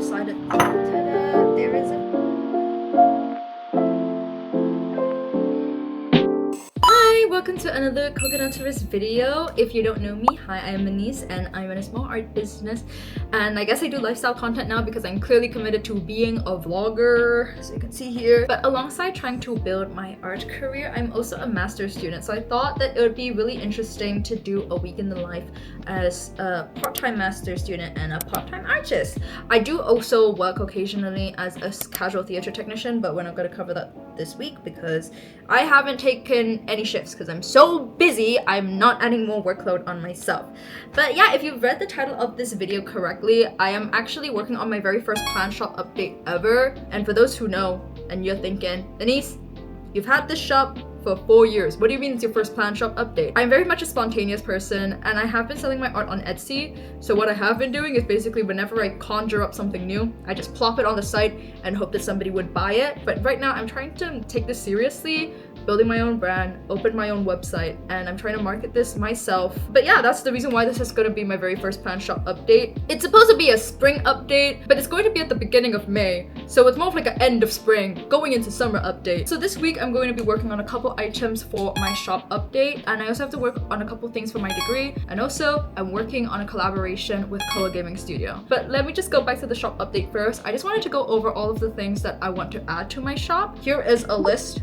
decided, ta-da, there is a welcome to another coconut tourist video. If you don't know me, hi, I am Manice and I run a small art business, and I guess I do lifestyle content now because I'm clearly committed to being a vlogger, so you can see here. But alongside trying to build my art career, I'm also a master's student, so I thought that it would be really interesting to do a week in the life as a part-time master's student and a part-time artist. I do also work occasionally as a casual theater technician, but we're not going to cover that this week because I haven't taken any shifts because I'm so busy. I'm not adding more workload on myself. But yeah, if you've read the title of this video correctly, I am actually working on my very first plan shop update ever. And for those who know and you're thinking, Denise, you've had this shop for 4 years. What do you mean it's your first plan shop update? I'm very much a spontaneous person and I have been selling my art on Etsy. So what I have been doing is basically whenever I conjure up something new, I just plop it on the site and hope that somebody would buy it. But right now I'm trying to take this seriously, building my own brand, open my own website, and I'm trying to market this myself. But yeah, that's the reason why this is going to be my very first plan shop update. It's supposed to be a spring update, but it's going to be at the beginning of May. So it's more of like an end of spring, going into summer update. So this week I'm going to be working on a couple items for my shop update, and I also have to work on a couple things for my degree, and also I'm working on a collaboration with Koa Gaming Studio. But let me just go back to the shop update first. I just wanted to go over all of the things that I want to add to my shop. Here is a list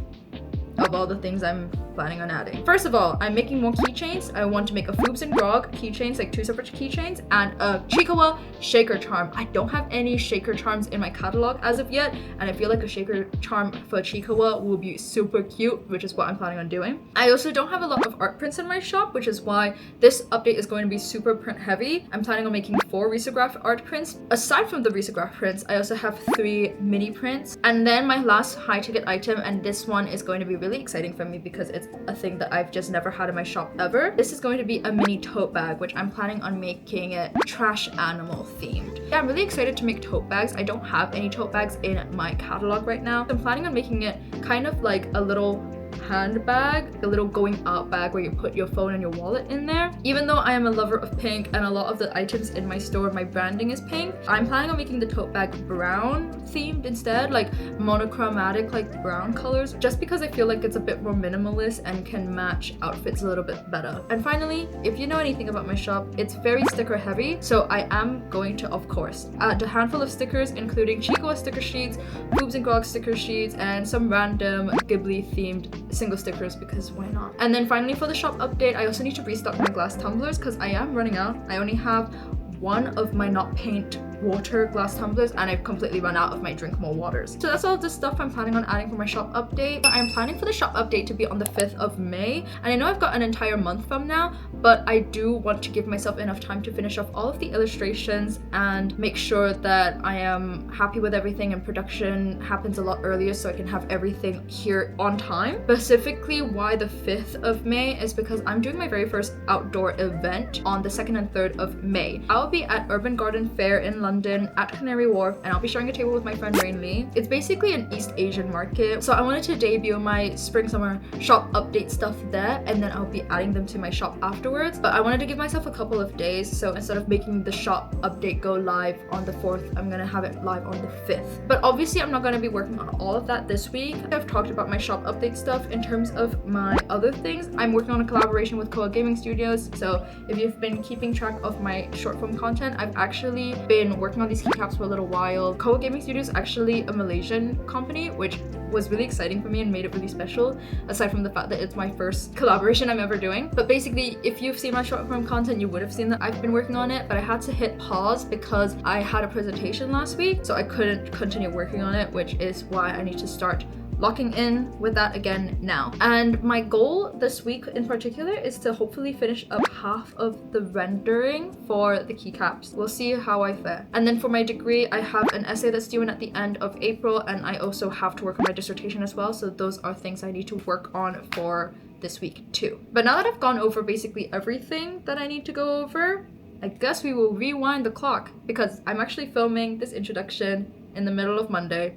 of all the things I'm planning on adding. First of all, I'm making more keychains. I want to make a Foobs and Grog keychains, like 2 separate keychains, and a Chikawa shaker charm. I don't have any shaker charms in my catalog as of yet, and I feel like a shaker charm for Chikawa will be super cute, which is what I'm planning on doing. I also don't have a lot of art prints in my shop, which is why this update is going to be super print heavy. I'm planning on making 4 risograph art prints. Aside from the risograph prints, I also have 3 mini prints. And then my last high ticket item, and this one is going to be really exciting for me because it's a thing that I've just never had in my shop ever. This is going to be a mini tote bag, which I'm planning on making it trash animal themed. Yeah, I'm really excited to make tote bags. I don't have any tote bags in my catalog right now. I'm planning on making it kind of like a little handbag, a little going out bag where you put your phone and your wallet in there. Even though I am a lover of pink and a lot of the items in my store, my branding is pink, I'm planning on making the tote bag brown themed instead, like monochromatic, like brown colors, just because I feel like it's a bit more minimalist and can match outfits a little bit better. And finally, if you know anything about my shop, it's very sticker heavy, so I am going to, of course, add a handful of stickers, including Chikawa sticker sheets, Boobs and Grog sticker sheets, and some random Ghibli themed single stickers because why not? And then finally, for the shop update, I also need to restock my glass tumblers because I am running out. I only have one of my not paint water glass tumblers and I've completely run out of my drink more waters. So that's all the stuff I'm planning on adding for my shop update. I'm planning for the shop update to be on the 5th of May, and I know I've got an entire month from now, but I do want to give myself enough time to finish off all of the illustrations and make sure that I am happy with everything and production happens a lot earlier so I can have everything here on time. Specifically, why the 5th of May is because I'm doing my very first outdoor event on the 2nd and 3rd of May. I'll be at Urban Garden Fair in London at Canary Wharf, and I'll be sharing a table with my friend Rain Lee. It's basically an East Asian market, so I wanted to debut my spring summer shop update stuff there, and then I'll be adding them to my shop afterwards. But I wanted to give myself a couple of days, so instead of making the shop update go live on the 4th, I'm gonna have it live on the 5th. But obviously I'm not gonna be working on all of that this week. I've talked about my shop update stuff. In terms of my other things, I'm working on a collaboration with Koa Gaming Studios, so if you've been keeping track of my short form content, I've actually been working on these keycaps for a little while. Koa Gaming Studios is actually a Malaysian company, which was really exciting for me and made it really special, aside from the fact that it's my first collaboration I'm ever doing. But basically, if you've seen my short form content, you would have seen that I've been working on it, but I had to hit pause because I had a presentation last week, so I couldn't continue working on it, which is why I need to start locking in with that again now. And my goal this week in particular is to hopefully finish up half of the rendering for the keycaps. We'll see how I fare. And then for my degree, I have an essay that's due in at the end of April, and I also have to work on my dissertation as well, so those are things I need to work on for this week too. But now that I've gone over basically everything that I need to go over, I guess we will rewind the clock because I'm actually filming this introduction in the middle of Monday,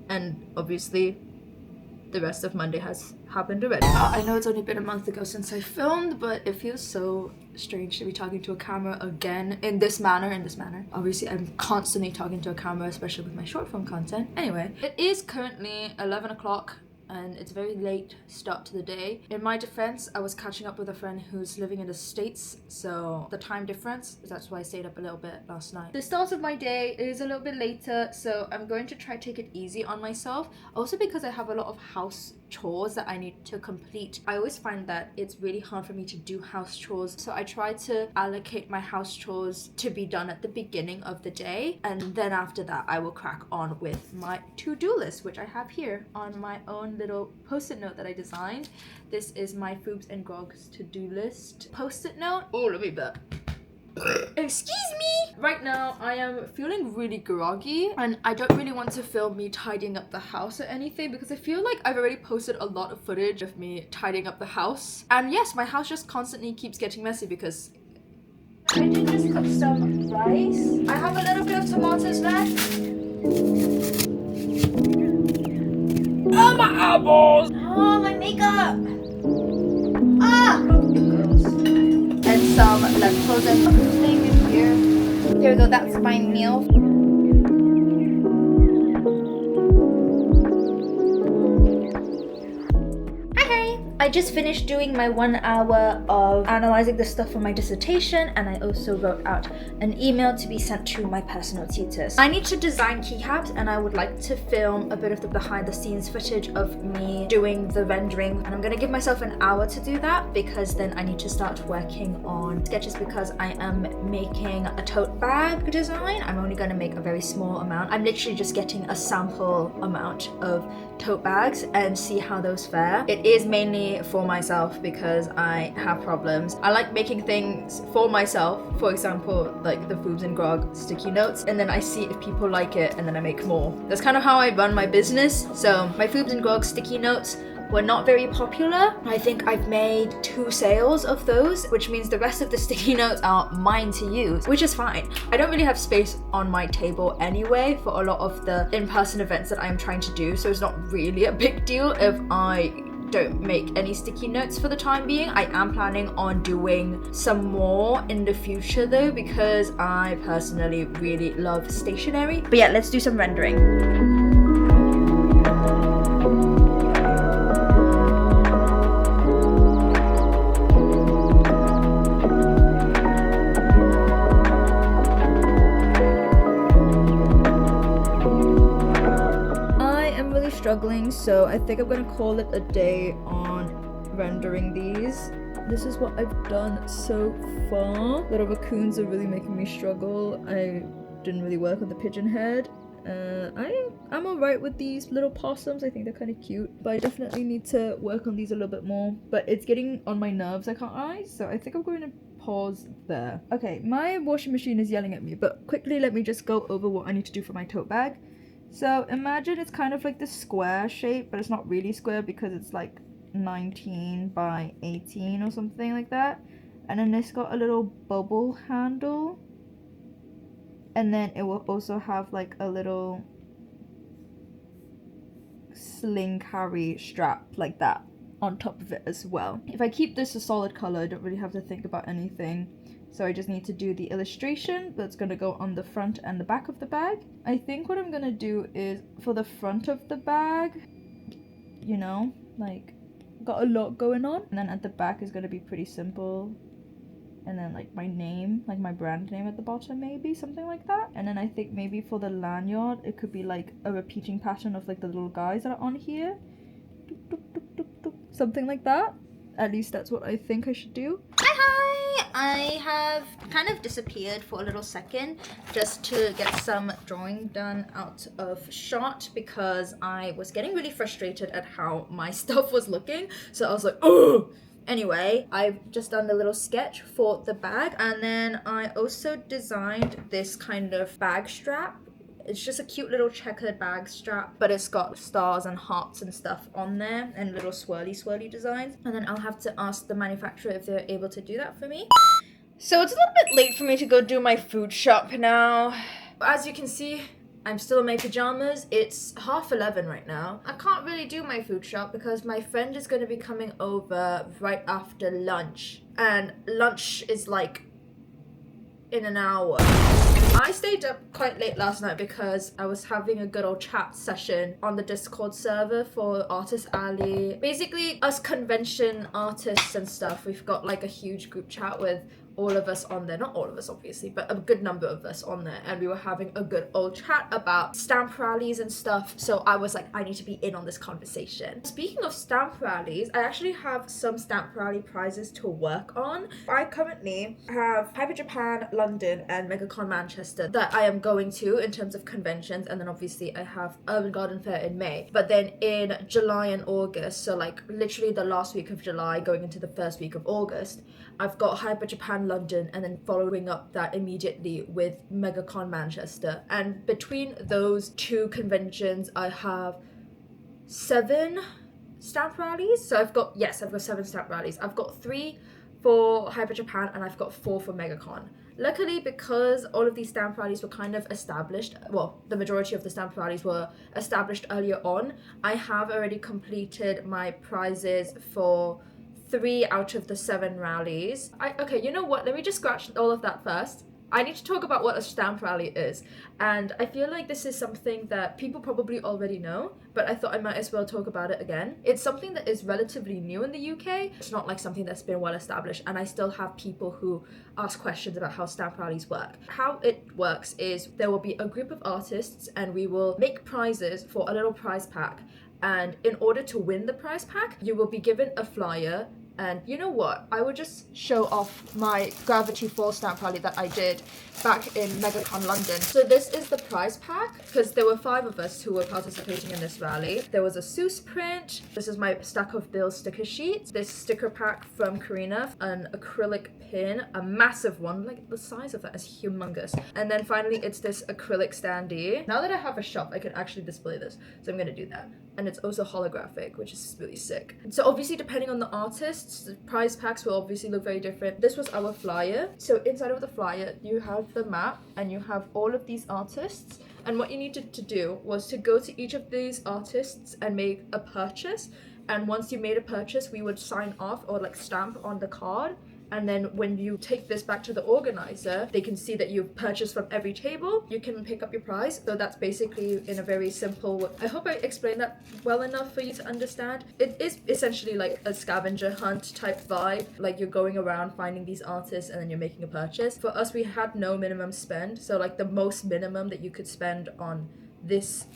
and obviously the rest of Monday has happened already. I know it's only been a month ago since I filmed, but it feels so strange to be talking to a camera again in this manner. Obviously, I'm constantly talking to a camera, especially with my short form content. Anyway, it is currently 11 o'clock. And it's a very late start to the day. In my defense, I was catching up with a friend who's living in the States, so the time difference, that's why I stayed up a little bit last night. The start of my day is a little bit later, so I'm going to try to take it easy on myself. Also because I have a lot of house chores that I need to complete. I always find that it's really hard for me to do house chores, so I try to allocate my house chores to be done at the beginning of the day, and then after that I will crack on with my to-do list, which I have here on my own little post-it note that I designed. This is my Foobs and Grogs to-do list post-it note. Oh, let me bet. Excuse me! Right now, I am feeling really groggy and I don't really want to film me tidying up the house or anything because I feel like I've already posted a lot of footage of me tidying up the house. And yes, my house just constantly keeps getting messy because I did just cook some rice. I have a little bit of tomatoes left. Oh, my eyeballs! Oh, my makeup! Ah! And some lentils and everything in here. There we go, that's my meal. I just finished doing my 1 hour of analyzing the stuff for my dissertation, and I also wrote out an email to be sent to my personal tutors. I need to design keycaps, and I would like to film a bit of the behind the scenes footage of me doing the rendering, and I'm gonna give myself an hour to do that because then I need to start working on sketches because I am making a tote bag design. I'm only gonna make a very small amount. I'm literally just getting a sample amount of tote bags and see how those fare. It is mainly for myself because I have problems. I like making things for myself, for example like the Foobs and Grog sticky notes, and then I see if people like it and then I make more. That's kind of how I run my business. So my Foobs and Grog sticky notes were not very popular. I think I've made 2 sales of those, which means the rest of the sticky notes are mine to use, which is fine. I don't really have space on my table anyway for a lot of the in-person events that I'm trying to do, so it's not really a big deal if I don't make any sticky notes for the time being. I am planning on doing some more in the future though, because I personally really love stationery. But yeah, let's do some rendering. Struggling, so I think I'm gonna call it a day on rendering these. This is what I've done so far. Little raccoons are really making me struggle. I didn't really work on the pigeon head. I'm alright with these little possums. I think they're kind of cute, but I definitely need to work on these a little bit more. But it's getting on my nerves, I can't lie, so I think I'm going to pause there. Okay, my washing machine is yelling at me, but quickly let me just go over what I need to do for my tote bag. So imagine it's kind of like this square shape, but it's not really square because it's like 19 by 18 or something like that. And then it's got a little bubble handle. And then it will also have like a little sling carry strap like that on top of it as well. If I keep this a solid color, I don't really have to think about anything. So I just need to do the illustration that's going to go on the front and the back of the bag. I think what I'm going to do is for the front of the bag, you know, like got a lot going on. And then at the back is going to be pretty simple. And then like my name, like my brand name at the bottom, maybe something like that. And then I think maybe for the lanyard, it could be like a repeating pattern of like the little guys that are on here. Something like that. At least that's what I think I should do. I have kind of disappeared for a little second just to get some drawing done out of shot because I was getting really frustrated at how my stuff was looking. So I was like, oh! Anyway, I've just done the little sketch for the bag, and then I also designed this kind of bag strap. It's just a cute little checkered bag strap, but it's got stars and hearts and stuff on there and little swirly designs. And then I'll have to ask the manufacturer if they're able to do that for me. So it's a little bit late for me to go do my food shop now. As you can see, I'm still in my pajamas. It's 11:30 right now. I can't really do my food shop because my friend is going to be coming over right after lunch. And lunch is like in an hour. I stayed up quite late last night because I was having a good old chat session on the Discord server for Artist Alley. Basically, us convention artists and stuff, we've got like a huge group chat with all of us on there. Not all of us, obviously, but a good number of us on there. And we were having a good old chat about stamp rallies and stuff. So I was like, I need to be in on this conversation. Speaking of stamp rallies, I actually have some stamp rally prizes to work on. I currently have Hyper Japan, London, and MegaCon Manchester that I am going to in terms of conventions. And then obviously I have Urban Garden Fair in May. But then in July and August, so like literally the last week of July going into the first week of August, I've got Hyper Japan London and then following up that immediately with MegaCon Manchester. And between those two conventions, I have 7 stamp rallies. So I've got 7 stamp rallies. I've got 3 for Hyper Japan and I've got 4 for MegaCon. Luckily, because all of these stamp rallies were kind of established, well, the majority of the stamp rallies were established earlier on, I have already completed my prizes for 3 out of the 7 rallies. Okay, you know what? Let me just scratch all of that first. I need to talk about what a stamp rally is. And I feel like this is something that people probably already know, but I thought I might as well talk about it again. It's something that is relatively new in the UK. It's not like something that's been well established, and I still have people who ask questions about how stamp rallies work. How it works is there will be a group of artists and we will make prizes for a little prize pack. And in order to win the prize pack, you will be given a flyer. And you know what? I will just show off my Gravity Falls stamp rally that I did back in MegaCon London. So this is the prize pack, because there were 5 of us who were participating in this rally. There was a Seuss print. This is my stack of Bill sticker sheets. This sticker pack from Karina, an acrylic pin, a massive one, like the size of that is humongous. And then finally it's this acrylic standee. Now that I have a shop, I can actually display this. So I'm gonna do that. And it's also holographic, which is really sick. So obviously depending on the artists, the prize packs will obviously look very different. This was our flyer. So inside of the flyer, you have the map and you have all of these artists. And what you needed to do was to go to each of these artists and make a purchase. And once you made a purchase, we would sign off or like stamp on the card. And then when you take this back to the organizer, they can see that you've purchased from every table. You can pick up your prize. So that's basically in a very simple way. I hope I explained that well enough for you to understand. It is essentially like a scavenger hunt type vibe. Like you're going around finding these artists and then you're making a purchase. For us, we had no minimum spend. So like the most minimum that you could spend on this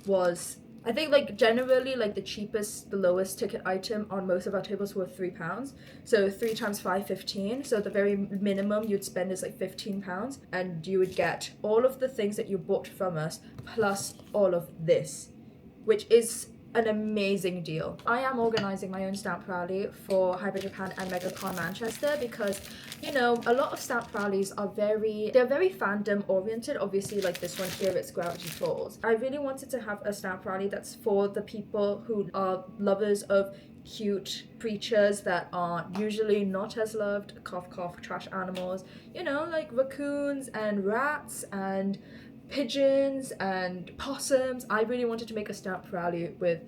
was, I think like generally like the cheapest, the lowest ticket item on most of our tables were £3. So 3 times 5, 15. So the very minimum you'd spend is like £15, and you would get all of the things that you bought from us plus all of this, which is an amazing deal. I am organizing my own stamp rally for Hyper Japan and MegaCon Manchester because, you know, a lot of stamp rallies are very fandom oriented. Obviously, like this one here, it's Gravity Falls. I really wanted to have a stamp rally that's for the people who are lovers of cute creatures that are usually not as loved, cough cough, trash animals, you know, like raccoons and rats and pigeons and possums. I really wanted to make a stamp rally with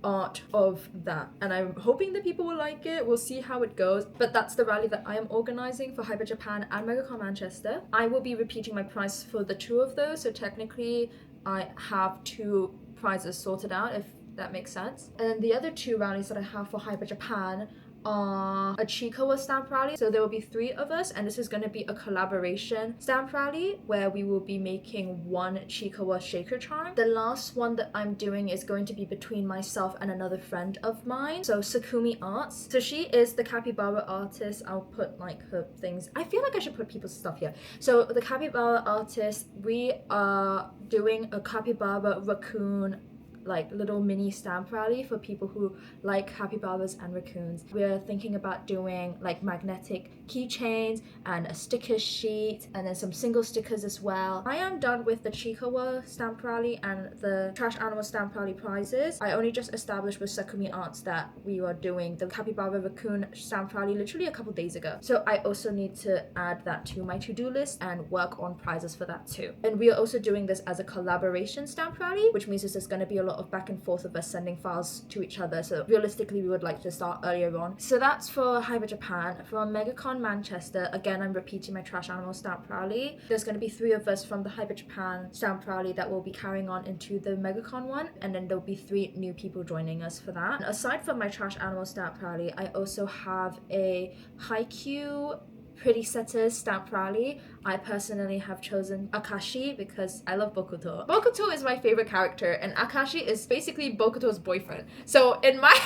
art of that, and I'm hoping that people will like it. We'll see how it goes, but that's the rally that I am organizing for Hyper Japan and MegaCon Manchester. I will be repeating my prize for the 2 of those, so technically I have 2 prizes sorted out, if that makes sense. And then the other 2 rallies that I have for Hyper Japan are a Chikawa stamp rally. So there will be 3 of us, and this is going to be a collaboration stamp rally where we will be making 1 Chikawa shaker charm. The last one that I'm doing is going to be between myself and another friend of mine, so Sakumi Arts. So she is the capybara artist. I'll put like her things. I feel like I should put people's stuff here. So the capybara artist, we are doing a capybara, raccoon, like little mini stamp rally for people who like capybaras and raccoons. We're thinking about doing like magnetic keychains and a sticker sheet and then some single stickers as well. I am done with the Chiikawa stamp rally and the trash animal stamp rally prizes. I only just established with Sakumi Arts that we were doing the capybara raccoon stamp rally literally a couple days ago. So I also need to add that to my to-do list and work on prizes for that too. And we are also doing this as a collaboration stamp rally, which means there's going to be a lot of back and forth of us sending files to each other. So realistically, we would like to start earlier on. So that's for Hyper Japan. For MegaCon Manchester, again, I'm repeating my trash animal stamp rally. There's going to be 3 of us from the Hyper Japan stamp rally that will be carrying on into the MegaCon one, and then there'll be 3 new people joining us for that. And aside from my trash animal stamp rally, I also have a Haikyuu Pretty Setters stamp rally. I personally have chosen Akashi because I love Bokuto. Bokuto is my favorite character and Akashi is basically Bokuto's boyfriend. So in my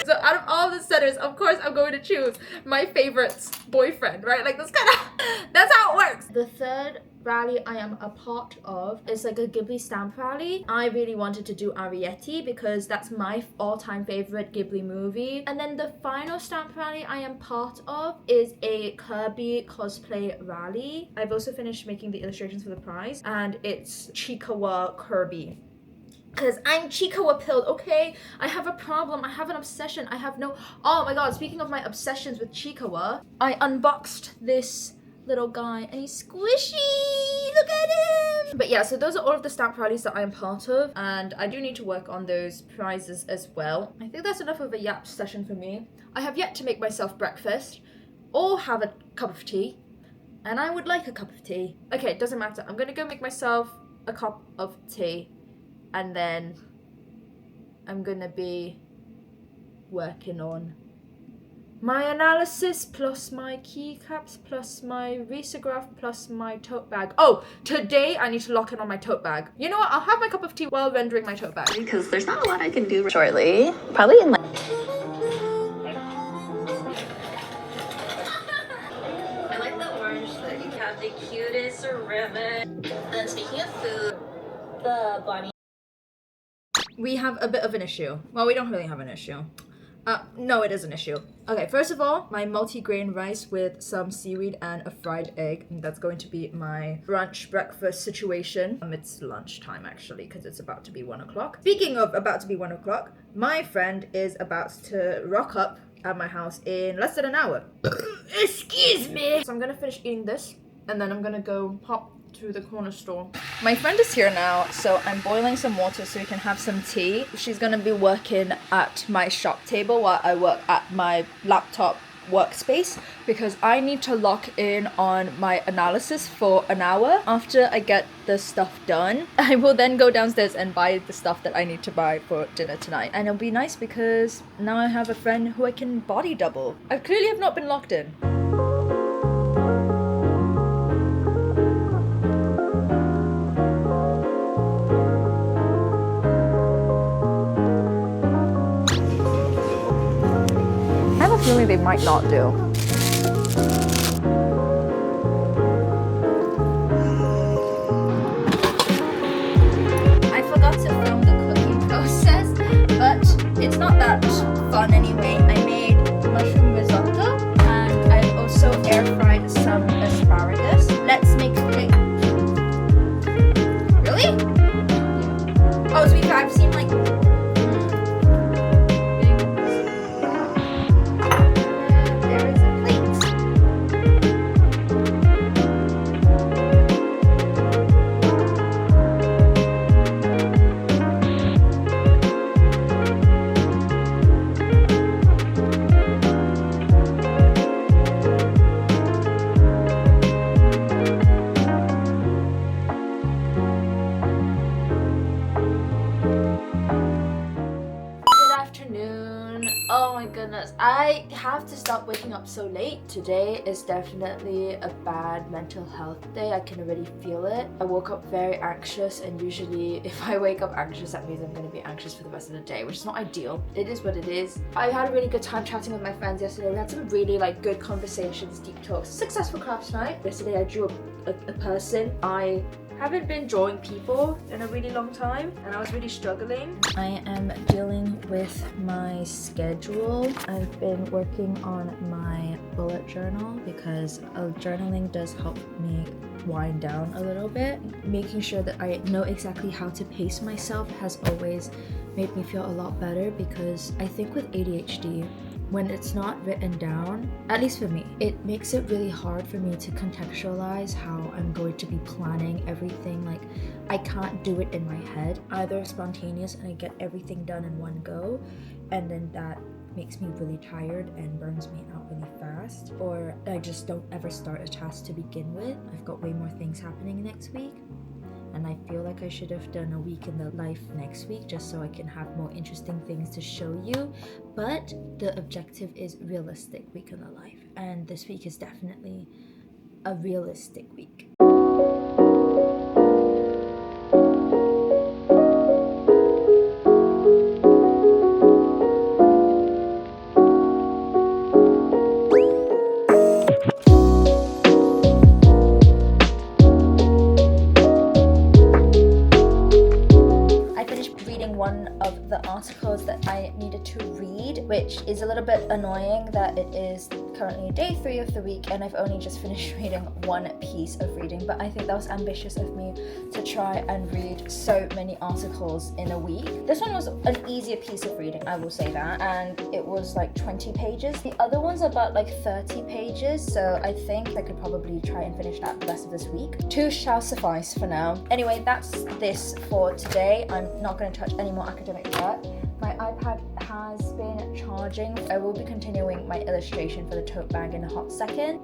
so out of all the setters, of course I'm going to choose my favorite's boyfriend, right? Like that's how it works. The third rally I am a part of is like a Ghibli stamp rally. I really wanted to do Arrietty because that's my all-time favorite Ghibli movie. And then the final stamp rally I am part of is a Kirby cosplay rally. I've also finished making the illustrations for the prize and it's Chiikawa Kirby. Because I'm Chiikawa pilled, okay? I have a problem, I have an obsession, I have no... Oh my god, speaking of my obsessions with Chiikawa, I unboxed this little guy and he's squishy, look at him. But yeah, so those are all of the stamp rallies that I'm part of and I do need to work on those prizes as well. I think that's enough of a yap session for me. I have yet to make myself breakfast or have a cup of tea, and I would like a cup of tea. Okay, it doesn't matter, I'm gonna go make myself a cup of tea and then I'm gonna be working on my analysis plus my keycaps plus my risograph plus my tote bag. Oh, today I need to lock in on my tote bag. You know what? I'll have my cup of tea while rendering my tote bag. Because there's not a lot I can do shortly. Probably in like... I like the orange that you have the cutest ribbon. And speaking of food, the bunny. We have a bit of an issue. Well, we don't really have an issue. No, it is an issue. Okay, first of all, my multi-grain rice with some seaweed and a fried egg. That's going to be my brunch breakfast situation. It's lunchtime actually, because it's about to be 1 o'clock. Speaking of about to be 1 o'clock, my friend is about to rock up at my house in less than an hour. Excuse me! So I'm gonna finish eating this, and then I'm gonna go pop to the corner store. My friend is here now, so I'm boiling some water so we can have some tea. She's gonna be working at my shop table while I work at my laptop workspace because I need to lock in on my analysis for an hour. After I get the stuff done, I will then go downstairs and buy the stuff that I need to buy for dinner tonight. And it'll be nice because now I have a friend who I can body double. I clearly have not been locked in. Feeling they might not do. I forgot to film the cooking process, but it's not that fun anyway. I made mushroom risotto and I also air fried some asparagus. Let's make cake. Really? Oh, to be fair, I've seen like I have to stop waking up so late. Today is definitely a bad mental health day. I can already feel it. I woke up very anxious, and usually if I wake up anxious, that means I'm going to be anxious for the rest of the day, which is not ideal. It is what it is. I had a really good time chatting with my friends yesterday. We had some really good conversations, deep talks, successful crafts night. Yesterday I drew a person. I haven't been drawing people in a really long time and I was really struggling. I am dealing with my schedule. I've been working on my bullet journal because journaling does help me wind down a little bit. Making sure that I know exactly how to pace myself has always made me feel a lot better, because I think with ADHD, when it's not written down, at least for me, it makes it really hard for me to contextualize how I'm going to be planning everything. Like, I can't do it in my head. Either spontaneous and I get everything done in one go, and then that makes me really tired and burns me out really fast, or I just don't ever start a task to begin with. I've got way more things happening next week, and I feel like I should have done a week in the life next week just so I can have more interesting things to show you. But the objective is realistic week in the life, and this week is definitely a realistic week. One of the articles that I needed to read, which is a little bit annoying that it is currently day 3 of the week and I've only just finished reading one piece of reading, but I think that was ambitious of me to try and read so many articles in a week. This one was an easier piece of reading, I will say that, and it was like 20 pages. The other one's about like 30 pages, so I think I could probably try and finish that the rest of this week. 2 shall suffice for now. Anyway, that's this for today. I'm not going to touch any more academic work. My iPad has been charging. I will be continuing my illustration for the tote bag in a hot second.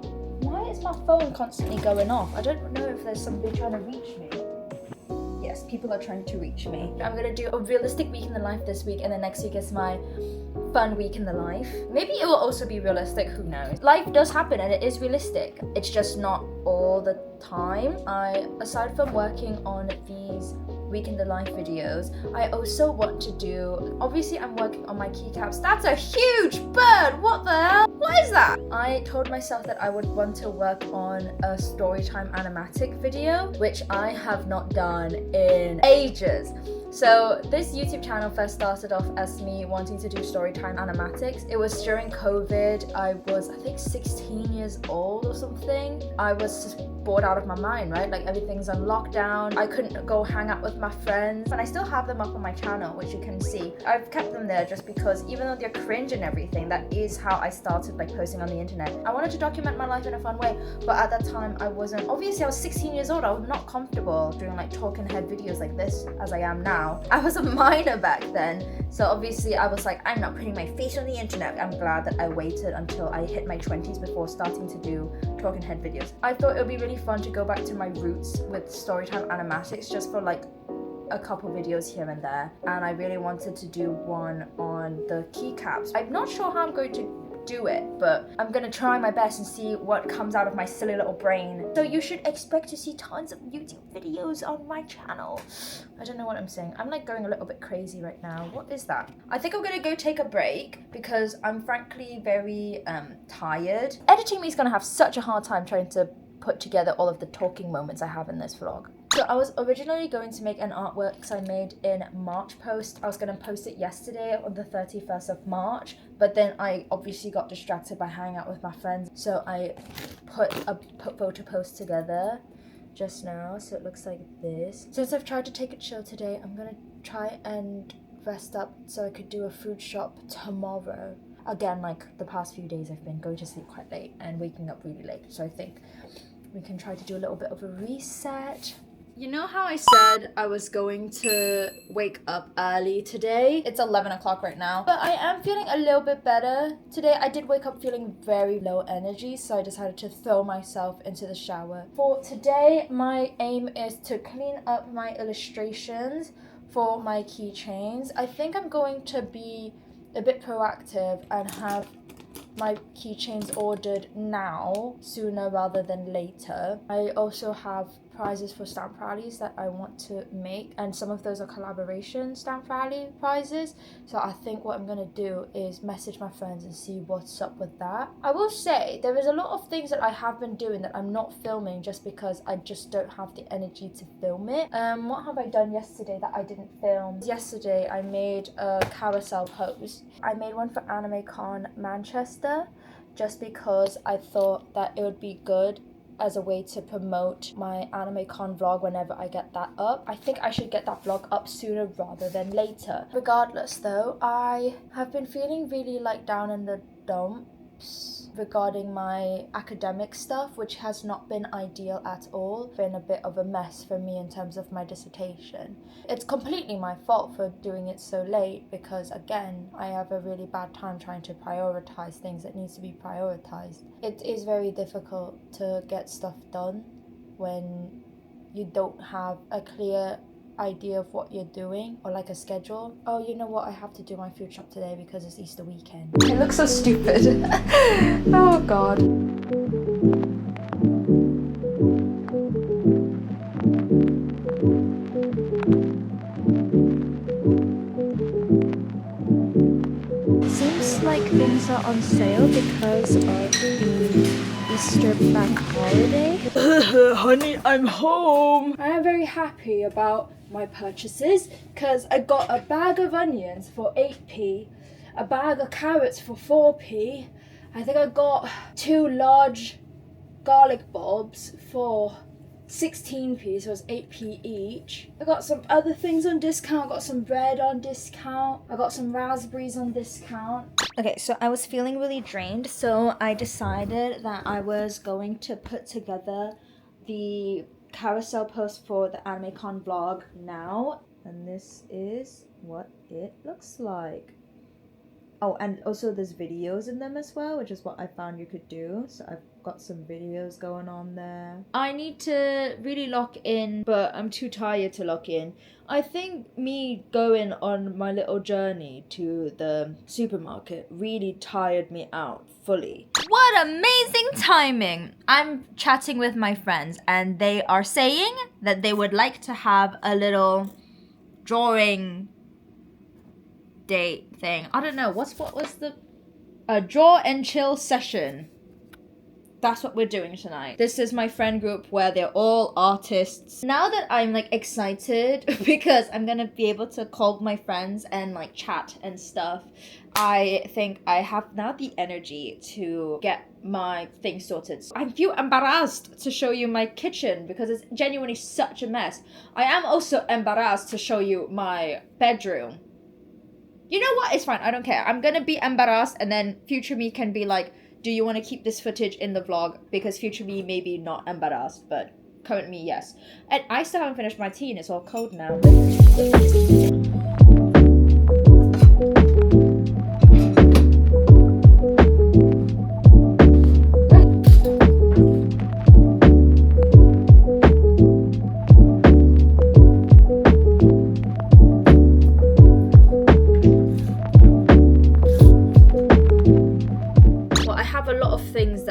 Why is my phone constantly going off? I don't know if there's somebody trying to reach me. Yes, people are trying to reach me. I'm gonna do a realistic week in the life this week, and the next week is my fun week in the life. Maybe it will also be realistic, who knows. Life does happen and it is realistic. It's just not all the time. Aside from working on these week in the life videos, I also want to do, obviously I'm working on my keycaps. That's a huge bird! What the hell? What is that? I told myself that I would want to work on a storytime animatic video, which I have not done in ages. So this YouTube channel first started off as me wanting to do storytime animatics. It was during COVID. I was, I think, 16 years old or something. I was just bored out of my mind, right? Like, everything's on lockdown. I couldn't go hang out with my friends. And I still have them up on my channel, which you can see. I've kept them there just because even though they're cringe and everything, that is how I started, like, posting on the internet. I wanted to document my life in a fun way, but at that time I wasn't, obviously I was 16 years old. I was not comfortable doing like talking head videos like this as I am now. I was a minor back then, so obviously I was like, I'm not putting my face on the internet. I'm glad that I waited until I hit my 20s before starting to do talking head videos. I thought it would be really fun to go back to my roots with storytime animatics just for like a couple videos here and there, and I really wanted to do one on the keycaps. I'm not sure how I'm going to do it, but I'm gonna try my best and see what comes out of my silly little brain. So you should expect to see tons of YouTube videos on my channel. I don't know what I'm saying. I'm like going a little bit crazy right now. What is that? I think I'm gonna go take a break because I'm frankly very tired. Editing me is gonna have such a hard time trying to put together all of the talking moments I have in this vlog. So I was originally going to make an artwork I made in March post. I was going to post it yesterday on the 31st of March, but then I obviously got distracted by hanging out with my friends. So I put a photo post together just now, so it looks like this. Since I've tried to take it chill today, I'm going to try and rest up so I could do a food shop tomorrow. Again, like the past few days I've been going to sleep quite late and waking up really late, so I think we can try to do a little bit of a reset. You know how I said I was going to wake up early today? It's 11 o'clock right now, but I am feeling a little bit better today. I did wake up feeling very low energy, so I decided to throw myself into the shower. For today, my aim is to clean up my illustrations for my keychains. I think I'm going to be a bit proactive and have my keychains ordered now sooner rather than later. I also have prizes for stamp rallies that I want to make, and some of those are collaboration stamp rally prizes. So I think what I'm gonna do is message my friends and see what's up with that. I will say there is a lot of things that I have been doing that I'm not filming just because I just don't have the energy to film it. What have I done yesterday that I didn't film? Yesterday I made a carousel pose. I made one for Anime Con Manchester just because I thought that it would be good as a way to promote my Anime Con vlog whenever I get that up. I think I should get that vlog up sooner rather than later. Regardless though, I have been feeling really like down in the dumps regarding my academic stuff, which has not been ideal at all. It's been a bit of a mess for me in terms of my dissertation. It's completely my fault for doing it so late because, again, I have a really bad time trying to prioritize things that needs to be prioritized. It is very difficult to get stuff done when you don't have a clear idea of what you're doing or like a schedule. Oh, you know what, I have to do my food shop today because it's Easter weekend. It looks so stupid. Oh god. Seems like things are on sale because of the Easter bank holiday. Honey, I'm home. I am very happy about my purchases because I got a bag of onions for 8p, a bag of carrots for 4p. I think I got 2 large garlic bulbs for 16p, so it's 8p each. I got some other things on discount. I got some bread on discount. I got some raspberries on discount. Okay, so I was feeling really drained, so I decided that I was going to put together the carousel post for the Anime Con vlog now, and this is what it looks like. Oh, and also there's videos in them as well, which is what I found you could do. So I've got some videos going on there. I need to really lock in, but I'm too tired to lock in. I think me going on my little journey to the supermarket really tired me out fully. What amazing timing! I'm chatting with my friends and they are saying that they would like to have a little drawing date thing. I don't know, what was the draw and chill session. That's what we're doing tonight. This is my friend group where they're all artists. Now that I'm like excited because I'm gonna be able to call my friends and like chat and stuff, I think I have now the energy to get my thing sorted. I feel embarrassed to show you my kitchen because it's genuinely such a mess. I am also embarrassed to show you my bedroom. You know what? It's fine. I don't care. I'm gonna be embarrassed and then future me can be like, do you want to keep this footage in the vlog? Because future me may be not embarrassed, but current me, yes. And I still haven't finished my tea and it's all cold now.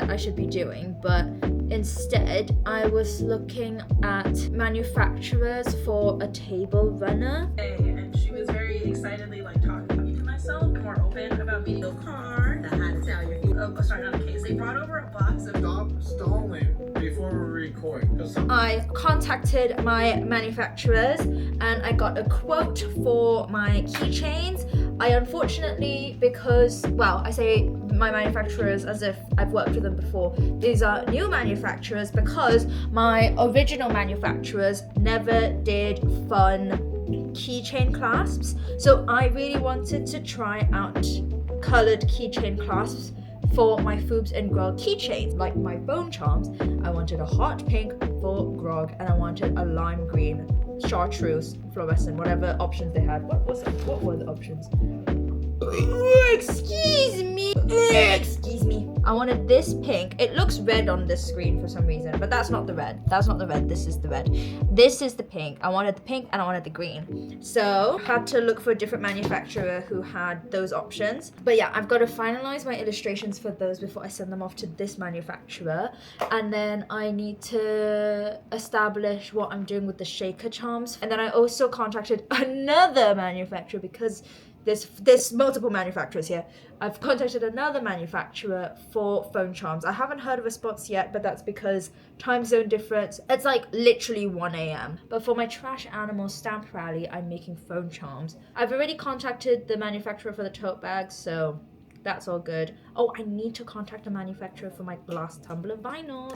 I should be doing, but instead I was looking at manufacturers for a table runner. And she was very excitedly like talking to myself, more open about being a car. The hot tell your feet. Oh, sorry, not the case. They brought over a box of. Stop stalling before we record. I contacted my manufacturers and I got a quote for my keychains. I unfortunately, because, well, I say my manufacturers as if I've worked with them before. These are new manufacturers because my original manufacturers never did fun keychain clasps. So I really wanted to try out colored keychain clasps for my Foobs and Grog keychains, like my bone charms. I wanted a hot pink for Grog and I wanted a lime green chartreuse fluorescent, whatever options they had. What were the options? Excuse me. I wanted this pink. It looks red on this screen for some reason, but that's not the red. That's not the red. This is the red. This is the pink. I wanted the pink and I wanted the green. So I had to look for a different manufacturer who had those options. But yeah, I've got to finalize my illustrations for those before I send them off to this manufacturer. And then I need to establish what I'm doing with the shaker charms. And then I also contacted another manufacturer because there's multiple manufacturers here. I've contacted another manufacturer for phone charms. I haven't heard a response yet, but that's because time zone difference. It's like literally 1 a.m. But for my trash animal stamp rally, I'm making phone charms. I've already contacted the manufacturer for the tote bags, so that's all good. Oh, I need to contact the manufacturer for my glass tumbler vinyl.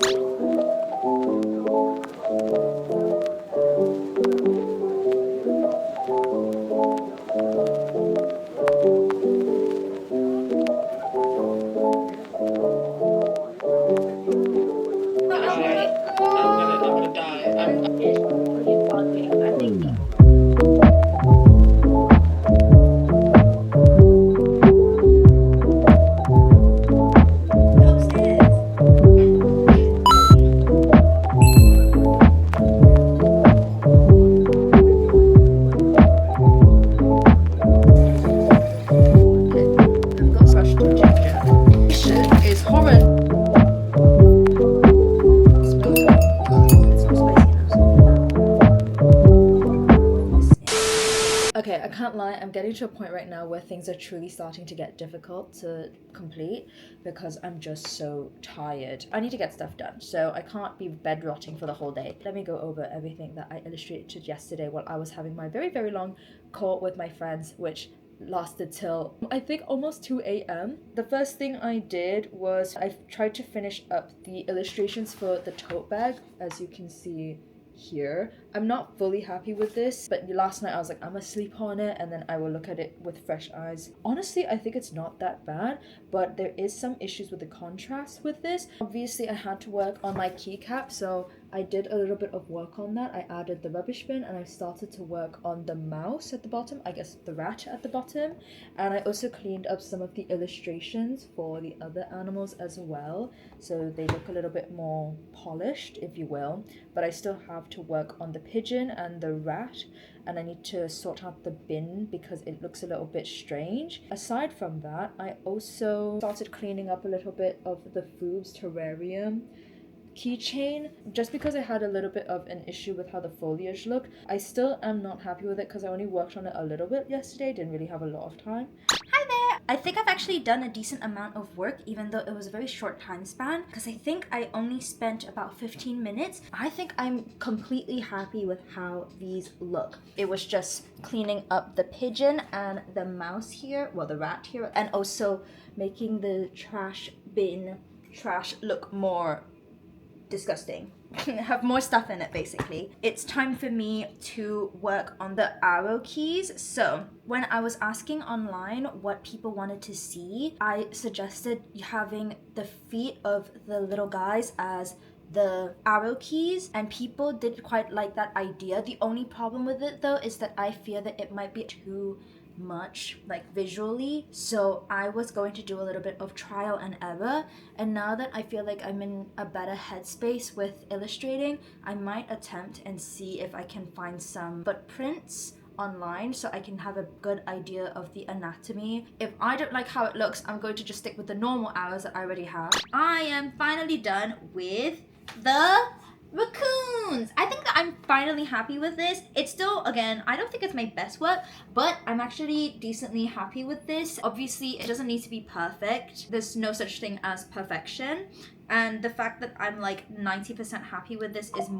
Okay, I can't lie, I'm getting to a point right now where things are truly starting to get difficult to complete because I'm just so tired. I need to get stuff done, so I can't be bed rotting for the whole day. Let me go over everything that I illustrated yesterday while I was having my very, very long call with my friends, which lasted till I think almost 2 a.m. The first thing I did was I tried to finish up the illustrations for the tote bag, as you can see here. I'm not fully happy with this, but last night I was like, I'm gonna sleep on it and then I will look at it with fresh eyes. Honestly, I think it's not that bad, but there is some issues with the contrast with this. Obviously, I had to work on my keycap, so I did a little bit of work on that. I added the rubbish bin and I started to work on the mouse at the bottom, I guess the rat at the bottom, and I also cleaned up some of the illustrations for the other animals as well, so they look a little bit more polished, if you will. But I still have to work on the pigeon and the rat, and I need to sort out the bin because it looks a little bit strange. Aside from that, I also started cleaning up a little bit of the Foob's terrarium keychain, just because I had a little bit of an issue with how the foliage looked. I still am not happy with it because I only worked on it a little bit yesterday, didn't really have a lot of time. Hi there! I think I've actually done a decent amount of work, even though it was a very short time span, because I think I only spent about 15 minutes. I think I'm completely happy with how these look. It was just cleaning up the pigeon and the mouse here, well, the rat here, and also making the trash bin trash look more disgusting. Have more stuff in it, basically. It's time for me to work on the arrow keys. So when I was asking online what people wanted to see, I suggested having the feet of the little guys as the arrow keys, and people did quite like that idea. The only problem with it though is that I fear that it might be too much like visually, so I was going to do a little bit of trial and error, and now that I feel like I'm in a better headspace with illustrating, I might attempt and see if I can find some footprints online so I can have a good idea of the anatomy. If I don't like how it looks, I'm going to just stick with the normal arrows that I already have. I am finally done with the raccoons. I think that I'm finally happy with this. It's still, again, I don't think it's my best work, but I'm actually decently happy with this. Obviously, it doesn't need to be perfect. There's no such thing as perfection. And the fact that I'm like 90% happy with this is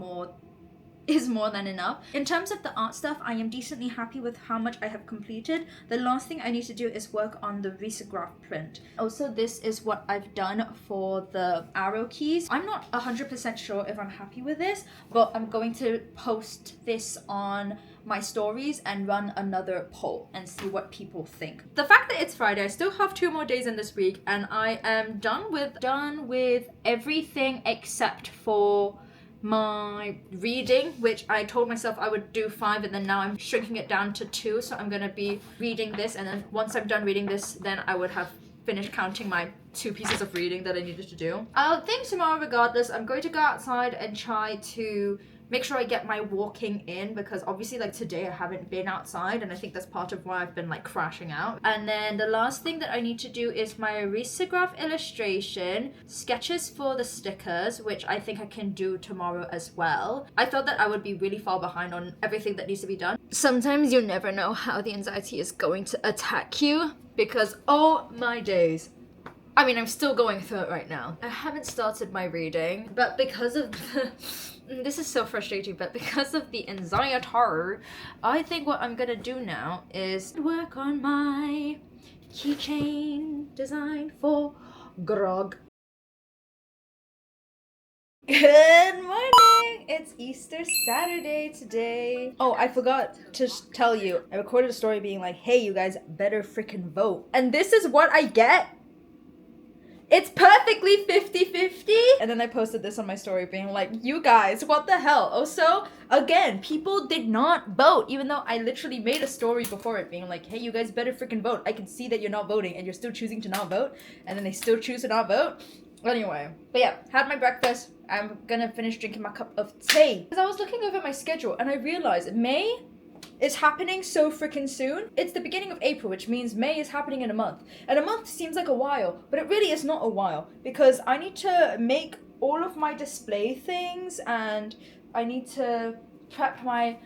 more than enough. In terms of the art stuff, I am decently happy with how much I have completed. The last thing I need to do is work on the risograph print. Also, this is what I've done for the arrow keys. I'm not 100% sure if I'm happy with this, but I'm going to post this on my stories and run another poll and see what people think. The fact that it's Friday, I still have 2 more days in this week, and I am done with everything except for my reading, which I told myself I would do 5, and then now I'm shrinking it down to 2, so I'm gonna be reading this, and then once I'm done reading this, then I would have finish counting my 2 pieces of reading that I needed to do. I think tomorrow, regardless, I'm going to go outside and try to make sure I get my walking in, because obviously like today I haven't been outside, and I think that's part of why I've been like crashing out. And then the last thing that I need to do is my risograph illustration, sketches for the stickers, which I think I can do tomorrow as well. I thought that I would be really far behind on everything that needs to be done. Sometimes you never know how the anxiety is going to attack you, because oh my days. I mean, I'm still going through it right now. I haven't started my reading, but because of the... This is so frustrating, but because of the anxiety, I think what I'm gonna do now is work on my keychain design for Grog. Good morning! It's Easter Saturday today. Oh, I forgot to tell you. I recorded a story being like, hey, you guys better freaking vote. And this is what I get. It's perfectly 50-50. And then I posted this on my story being like, you guys, what the hell? Also, again, people did not vote, even though I literally made a story before it being like, hey, you guys better freaking vote. I can see that you're not voting and you're still choosing to not vote. And then they still choose to not vote. Anyway, but yeah, had my breakfast. I'm gonna finish drinking my cup of tea. Because I was looking over my schedule and I realized May is happening so freaking soon. It's the beginning of April, which means May is happening in a month. And a month seems like a while, but it really is not a while, because I need to make all of my display things, and I need to prep my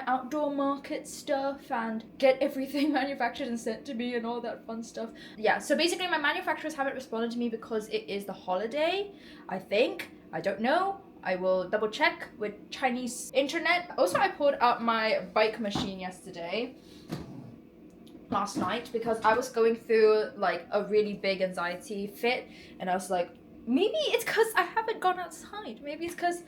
outdoor market stuff and get everything manufactured and sent to me and all that fun stuff. Yeah, so basically my manufacturers haven't responded to me because it is the holiday, I think. I don't know. I will double check with Chinese internet. Also, I pulled out my bike machine last night, because I was going through like a really big anxiety fit, and I was like, maybe it's because I haven't gone outside. Maybe it's because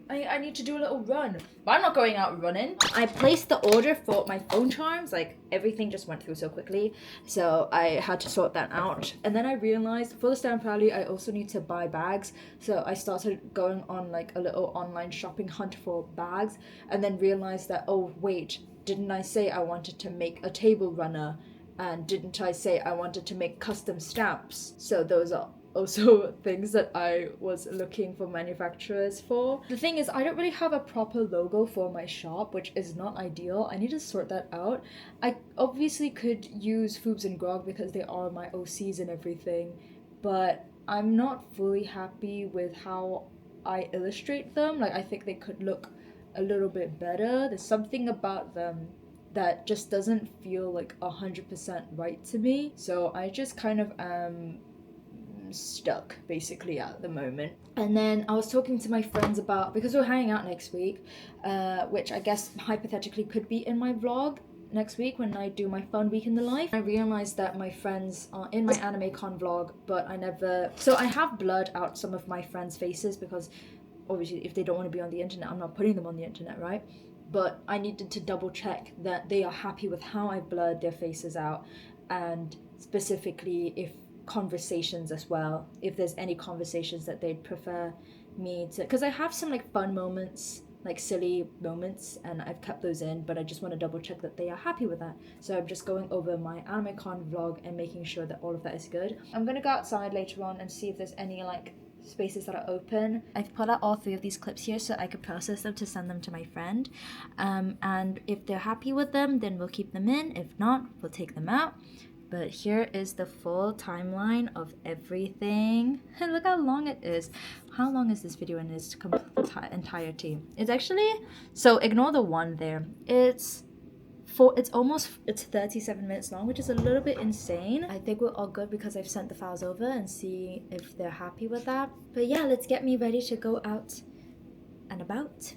I need to do a little run. But I'm not going out running. I placed the order for my phone charms. Like, everything just went through so quickly. So I had to sort that out. And then I realized for the stamp rally, I also need to buy bags. So I started going on like a little online shopping hunt for bags. And then realized that, oh wait, didn't I say I wanted to make a table runner? And didn't I say I wanted to make custom stamps? So those are also things that I was looking for manufacturers for. The thing is, I don't really have a proper logo for my shop, which is not ideal. I need to sort that out. I obviously could use Foobs and Grog because they are my OCs and everything, but I'm not fully happy with how I illustrate them. Like, I think they could look a little bit better. There's something about them that just doesn't feel like 100% right to me. So I just kind of am stuck basically at the moment. And then I was talking to my friends about, because we're hanging out next week, which I guess hypothetically could be in my vlog next week when I do my fun week in the life. I realized that my friends are in my anime con vlog, but I have blurred out some of my friends' faces, because obviously if they don't want to be on the internet, I'm not putting them on the internet, right? But I needed to double check that they are happy with how I blurred their faces out, and specifically if conversations as well, if there's any conversations that they'd prefer me to, because I have some like fun moments, like silly moments, and I've kept those in, but I just want to double check that they are happy with that. So I'm just going over my anime con vlog and making sure that all of that is good. I'm gonna go outside later on and see if there's any like spaces that are open. I've put out all 3 of these clips here so I could process them to send them to my friend, and if they're happy with them, then we'll keep them in. If not, we'll take them out. But here is the full timeline of everything. And look how long it is. How long is this video in its entirety? It's actually, so ignore the 1 there. It's 37 minutes long, which is a little bit insane. I think we're all good because I've sent the files over and see if they're happy with that. But yeah, let's get me ready to go out and about.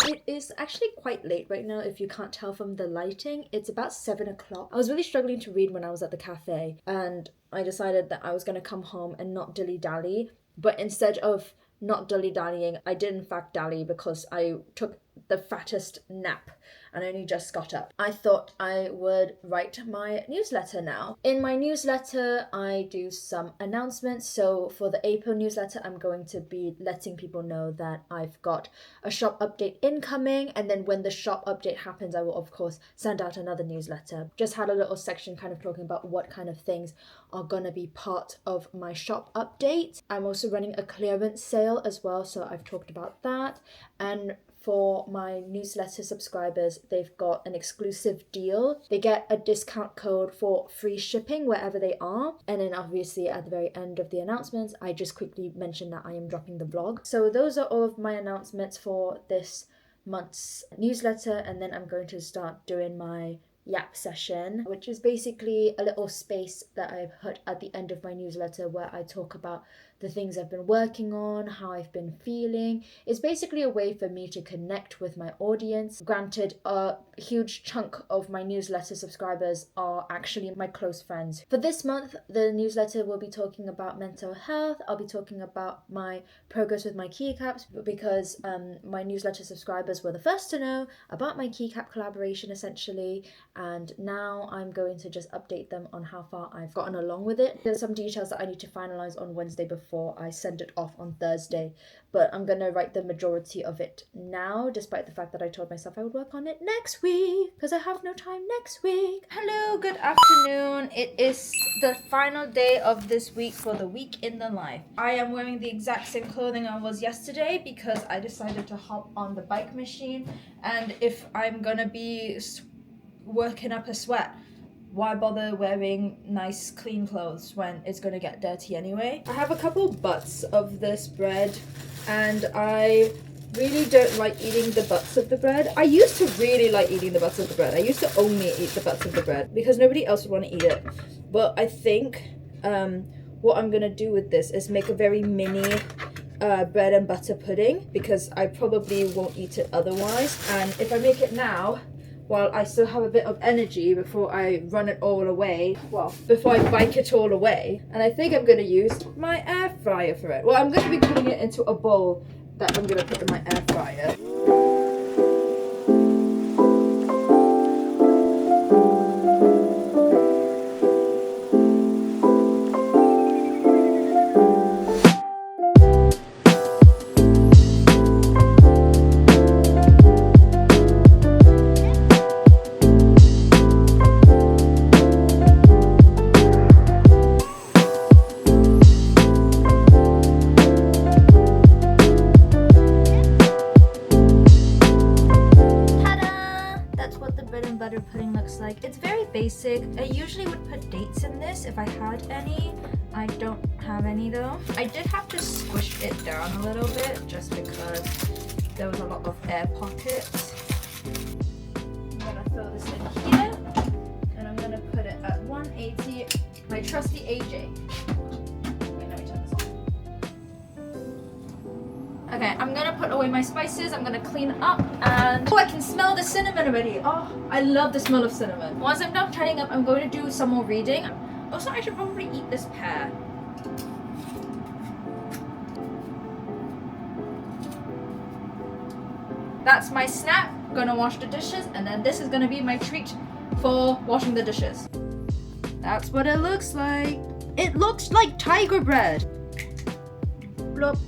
It is actually quite late right now, if you can't tell from the lighting. It's about 7 o'clock. I was really struggling to read when I was at the cafe, and I decided that I was going to come home and not dilly-dally. But instead of not dilly-dallying, I did in fact dally, because I took the fattest nap and I only just got up. I thought I would write my newsletter now. In my newsletter, I do some announcements. So for the April newsletter, I'm going to be letting people know that I've got a shop update incoming. And then when the shop update happens, I will of course send out another newsletter. Just had a little section kind of talking about what kind of things are gonna be part of my shop update. I'm also running a clearance sale as well, so I've talked about that. And for my newsletter subscribers, they've got an exclusive deal. They get a discount code for free shipping wherever they are. And then obviously at the very end of the announcements, I just quickly mentioned that I am dropping the vlog. So those are all of my announcements for this month's newsletter. And then I'm going to start doing my yap session, which is basically a little space that I've put at the end of my newsletter where I talk about the things I've been working on, how I've been feeling. It's basically a way for me to connect with my audience. Granted, a huge chunk of my newsletter subscribers are actually my close friends. For this month, the newsletter will be talking about mental health. I'll be talking about my progress with my keycaps because my newsletter subscribers were the first to know about my keycap collaboration essentially, and now I'm going to just update them on how far I've gotten along with it. There's some details that I need to finalize on Wednesday before I send it off on Thursday, but I'm gonna write the majority of it now, despite the fact that I told myself I would work on it next week because I have no time next week. Hello, good afternoon. It is the final day of this week for the week in the life. I am wearing the exact same clothing I was yesterday because I decided to hop on the bike machine, and if I'm gonna be working up a sweat, why bother wearing nice clean clothes when it's gonna get dirty anyway? I have a couple butts of this bread and I really don't like eating the butts of the bread. I used to really like eating the butts of the bread. I used to only eat the butts of the bread because nobody else would want to eat it. But I think what I'm gonna do with this is make a very mini bread and butter pudding because I probably won't eat it otherwise. And if I make it now, while I still have a bit of energy before I run it all away, before I bike it all away. And I think I'm going to use my air fryer for it. Well, I'm going to be putting it into a bowl that I'm going to put in my air fryer. It's very basic. I usually would put dates in this if I had any. I don't have any though. I did have to squish it down a little bit just because there was a lot of air pockets. I'm gonna throw this in here and I'm gonna put it at 180. My trusty AJ. Wait, let me turn this on. Okay, I'm gonna put away my spices, I'm gonna clean up, and oh, I can smell the cinnamon already. Oh, I love the smell of cinnamon. Once I'm done tidying up, I'm going to do some more reading. Also, I should probably eat this pear. That's my snack. Gonna wash the dishes, and then this is gonna be my treat for washing the dishes. That's what it looks like. It looks like tiger bread. Bloop.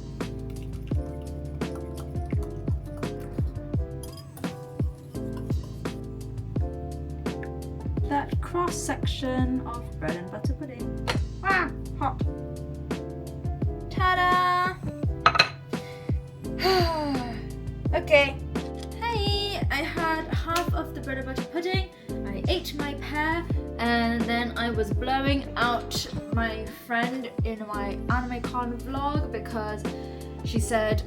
That cross section of bread and butter pudding. Ah, hot. Ta-da! Okay. Hey, I had half of the bread and butter pudding. I ate my pear, and then I was blowing out my friend in my anime con vlog because she said,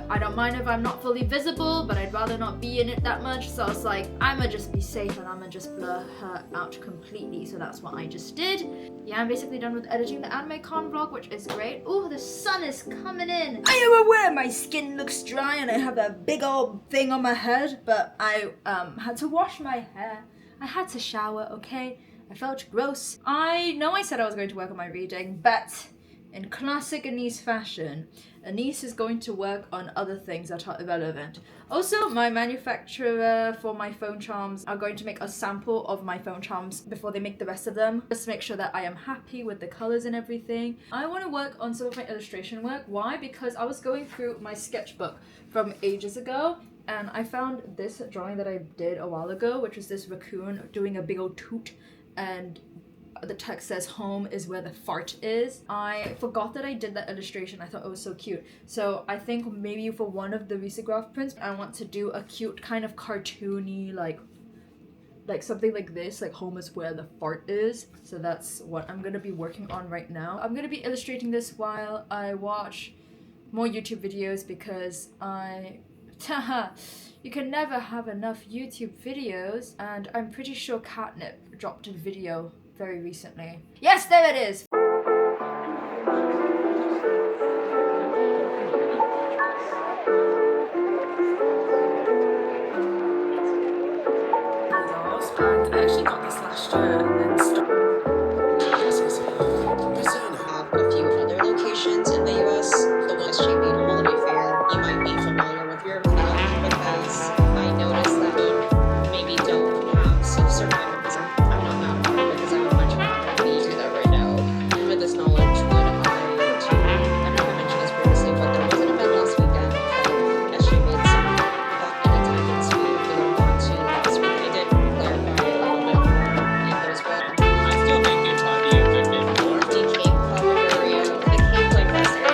I don't mind if I'm not fully visible, but I'd rather not be in it that much. So I was like, I'ma just be safe and I'ma just blur her out completely. So that's what I just did. Yeah, I'm basically done with editing the anime con vlog, which is great. Oh, the sun is coming in. I am aware my skin looks dry and I have a big old thing on my head, but I had to wash my hair. I had to shower, okay? I felt gross. I know I said I was going to work on my reading, but in classic Anise fashion, Anise is going to work on other things that are irrelevant. Also, my manufacturer for my phone charms are going to make a sample of my phone charms before they make the rest of them, just to make sure that I am happy with the colors and everything. I want to work on some of my illustration work. Why? Because I was going through my sketchbook from ages ago, and I found this drawing that I did a while ago, which was this raccoon doing a big old toot, and the text says home is where the fart is. I forgot that I did that illustration. I thought it was so cute. So I think maybe for one of the risograph prints, I want to do a cute kind of cartoony, like something like this, like home is where the fart is. So that's what I'm gonna be working on right now. I'm gonna be illustrating this while I watch more YouTube videos, because you can never have enough YouTube videos, and I'm pretty sure Catnip dropped a video very recently. Yes, there it is! I actually got this last year and then Have a few other locations in the US. The one is Champion Holiday Fair. You might be familiar with your because I noticed that we maybe don't have certain items. I'm not mad about it because I have a bunch of companies do that right now. And with this knowledge, would I don't know if I mentioned this previously, but there was an event last weekend called SJ Vids in attendance we would have gone to last week. I did clarify a little bit more in those books. I still think it might be a good bit more. The Cape Cod area, the Cape Lake West area.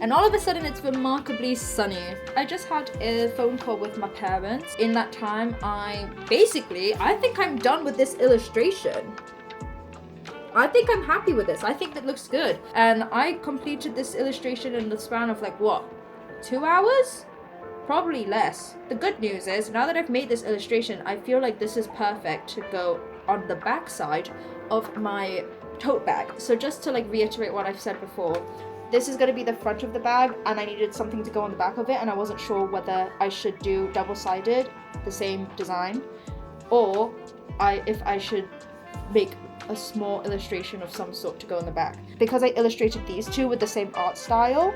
And all of a sudden it's remarkably sunny. I just had a phone call with my parents. In that time, I think I'm done with this illustration. I think I'm happy with this. I think that looks good. And I completed this illustration in the span of like, what, 2 hours? Probably less. The good news is, now that I've made this illustration, I feel like this is perfect to go on the back side of my tote bag. So just to like reiterate what I've said before, this is going to be the front of the bag, and I needed something to go on the back of it, and I wasn't sure whether I should do double-sided, the same design, or if I should make a small illustration of some sort to go on the back. Because I illustrated these two with the same art style,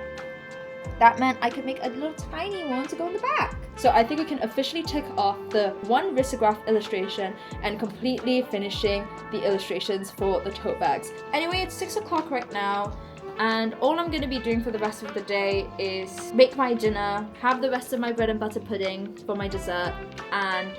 that meant I could make a little tiny one to go on the back. So I think we can officially tick off the one risograph illustration and completely finishing the illustrations for the tote bags. Anyway, it's 6 o'clock right now, and all I'm going to be doing for the rest of the day is make my dinner, have the rest of my bread and butter pudding for my dessert, and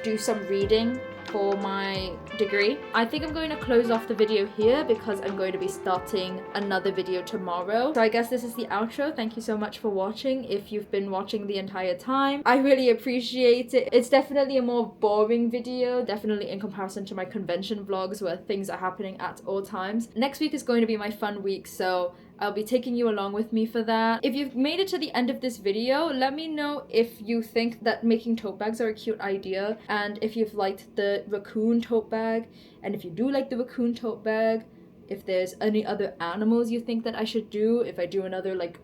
do some reading for my degree. I think I'm going to close off the video here because I'm going to be starting another video tomorrow. So I guess this is the outro. Thank you so much for watching. If you've been watching the entire time, I really appreciate it. It's definitely a more boring video, definitely in comparison to my convention vlogs where things are happening at all times. Next week is going to be my fun week, so I'll be taking you along with me for that. If you've made it to the end of this video, let me know if you think that making tote bags are a cute idea, and if you've liked the raccoon tote bag, and if you do like the raccoon tote bag, if there's any other animals you think that I should do, if I do another like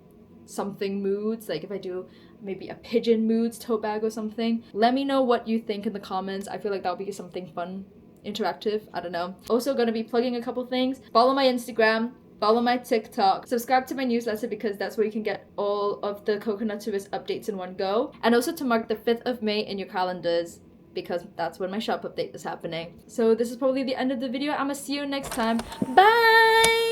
something moods, like if I do maybe a pigeon moods tote bag or something. Let me know what you think in the comments. I feel like that would be something fun, interactive, I don't know. Also gonna be plugging a couple things. Follow my Instagram, follow my TikTok, subscribe to my newsletter because that's where you can get all of the Coconut Tourist updates in one go. And also to mark the 5th of May in your calendars because that's when my shop update is happening. So this is probably the end of the video. I'ma see you next time. Bye!